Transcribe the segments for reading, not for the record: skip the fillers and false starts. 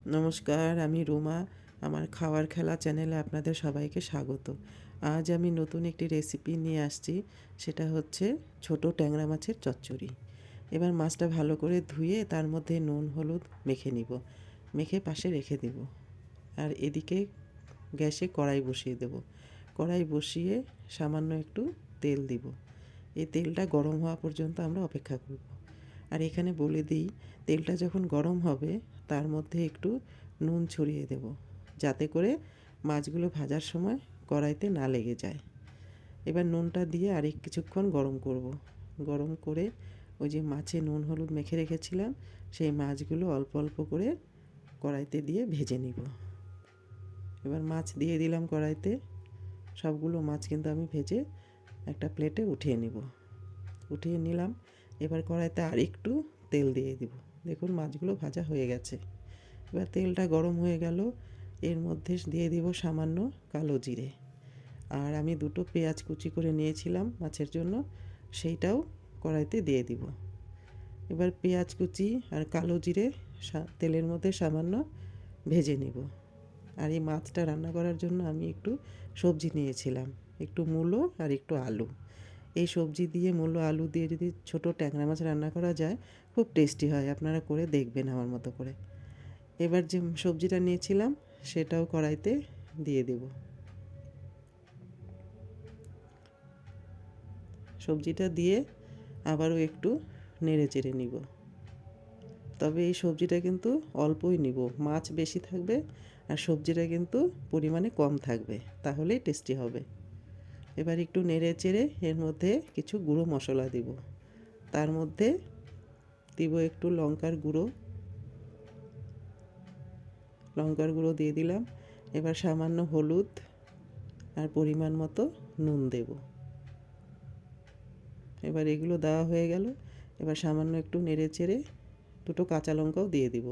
নমস্কার, আমি রুমা। আমার খাওয়ার খেলা চ্যানেলে আপনাদের সবাইকে স্বাগত। আজ আমি নতুন একটি রেসিপি নিয়ে আসছি। সেটা হচ্ছে ছোট ট্যাংরা মাছের চচ্চড়ি। এবার মাছটা ভালো করে ধুয়ে তার মধ্যে নুন হলুদ মেখে নিব, মেখে পাশে রেখে দিব। আর এদিকে গ্যাসে কড়াই বসিয়ে দেব। কড়াই বসিয়ে সামান্য একটু তেল দিব। এই তেলটা গরম হওয়া পর্যন্ত আমরা অপেক্ষা করব। আর এখানে বলে দিই, তেলটা যখন গরম হবে তার মধ্যে একটু নুন ছড়িয়ে দেব, যাতে করে মাছগুলো ভাজার সময় কড়াইতে না লেগে যায়। এবার নুনটা দিয়ে আরেক কিছুক্ষণ গরম করব। গরম করে ওই যে মাছে নুন হলুদ মেখে রেখেছিলাম, সেই মাছগুলো অল্প অল্প করে কড়াইতে দিয়ে ভেজে নিব। এবার মাছ দিয়ে দিলাম কড়াইতে। সবগুলো মাছ কিন্তু আমি ভেজে একটা প্লেটে উঠিয়ে নিব। উঠিয়ে নিলাম। এবার কড়াইতে আর একটু তেল দিয়ে দিব। দেখুন মাছগুলো ভাজা হয়ে গেছে। এবার তেলটা গরম হয়ে গেল। এর মধ্যে দিয়ে দিব সামান্য কালো জিরে। আর আমি দুটো পেঁয়াজ কুচি করে নিয়েছিলাম মাছের জন্য, সেইটাও কড়াইতে দিয়ে দিব। এবার পেঁয়াজ কুচি আর কালো জিরে তেলের মধ্যে সামান্য ভেজে নিব। আর এই মাছটা রান্না করার জন্য আমি একটু সবজি নিয়েছিলাম, একটু মূলো আর একটু আলু। এই সবজি দিয়ে মূলো আলু দিয়ে যদি ছোটো ট্যাংরা মাছ রান্না করা যায়, খুব টেস্টি হয়। আপনারা করে দেখবেন আমার মতো করে। এবার যে সবজিটা নিয়েছিলাম সেটাও কড়াইতে দিয়ে দেব। সবজিটা দিয়ে আবারও একটু নেড়ে চেড়ে নিব। তবে এই সবজিটা কিন্তু অল্পই নিব, মাছ বেশি থাকবে আর সবজিটা কিন্তু পরিমাণে কম থাকবে, তাহলেই টেস্টি হবে। এবার একটু নেড়ে চেড়ে এর মধ্যে কিছু গুঁড়ো মশলা দিব। তার মধ্যে দিব একটু লঙ্কার গুঁড়ো দিয়ে দিলাম। এবার সামান্য হলুদ আর পরিমাণ মতো নুন দেব। এবার এগুলো দেওয়া হয়ে গেল। এবার সামান্য একটু নেড়ে চেড়ে দুটো কাঁচা লঙ্কাও দিয়ে দিব।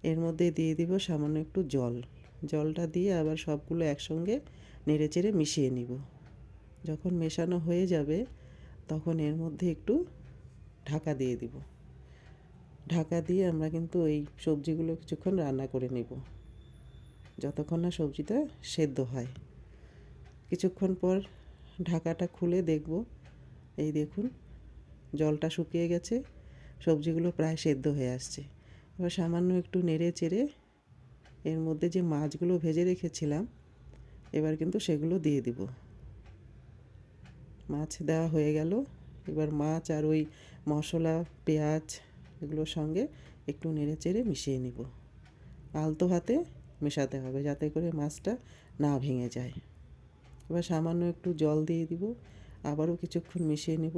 এর মধ্যে দিয়ে দিব সামান্য একটু জল। জলটা দিয়ে আবার সবগুলো একসঙ্গে নেড়ে চেড়ে মিশিয়ে নিব। যখন মেশানো হয়ে যাবে তখন এর মধ্যে একটু ঢাকা দিয়ে দিব। ঢাকা দিয়ে আমরা কিন্তু এই সবজিগুলো কিছুক্ষণ রান্না করে নেব, যতক্ষণ না সবজিটা সেদ্ধ হয়। কিছুক্ষণ পর ঢাকাটা খুলে দেখব, এই দেখুন জলটা শুকিয়ে গেছে, সবজিগুলো প্রায় সেদ্ধ হয়ে আসছে। এবার সামান্য একটু নেড়ে চেড়ে এর মধ্যে যে মাছগুলো ভেজে রেখেছিলাম, এবার কিন্তু সেগুলো দিয়ে দিব। মাছ দেওয়া হয়ে গেল। এবার মাছ আর ওই মশলা পেঁয়াজ এগুলোর সঙ্গে একটু নেড়ে চেড়ে মিশিয়ে নিব। আলতো হাতে মেশাতে হবে, যাতে করে মাছটা না ভেঙে যায়। এবার সামান্য একটু জল দিয়ে দিব। আবারও কিছুক্ষণ মিশিয়ে নিব।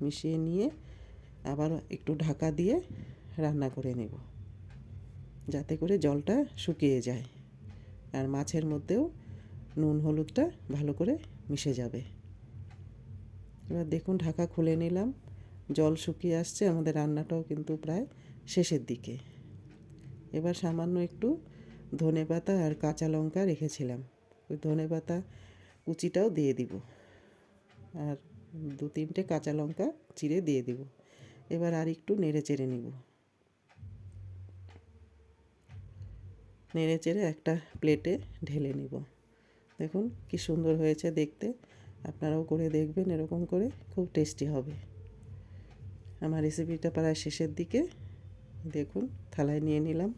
মিশিয়ে নিয়ে আবার একটু ঢাকা দিয়ে রান্না করে নেব, যাতে করে জলটা শুকিয়ে যায় আর মাছের মধ্যেও নুন হলুদটা ভালো করে মিশে যাবে। এবার দেখুন ঢাকা খুলে নিলাম, জল শুকিয়ে আসছে, আমাদের রান্নাটাও কিন্তু প্রায় শেষের দিকে। এবার সামান্য একটু ধনেপাতা আর কাঁচা লঙ্কা রেখেছিলাম, ওই ধনেপাতা কুচিটাও দিয়ে দিব। আর 2-3টে কাঁচা লঙ্কা চিড়ে দিয়ে দিব। এবার আর একটু নেড়ে চেড়ে নিব। নেড়ে চেড়ে একটা প্লেটে ঢেলে নিব। দেখুন কি সুন্দর হয়েছে দেখতে। আপনারাও করে দেখবেন এরকম করে, খুব টেস্টি হবে। আমার রেসিপিটা প্রায় শেষের দিকে। দেখুন থালায় নিয়ে নিলাম।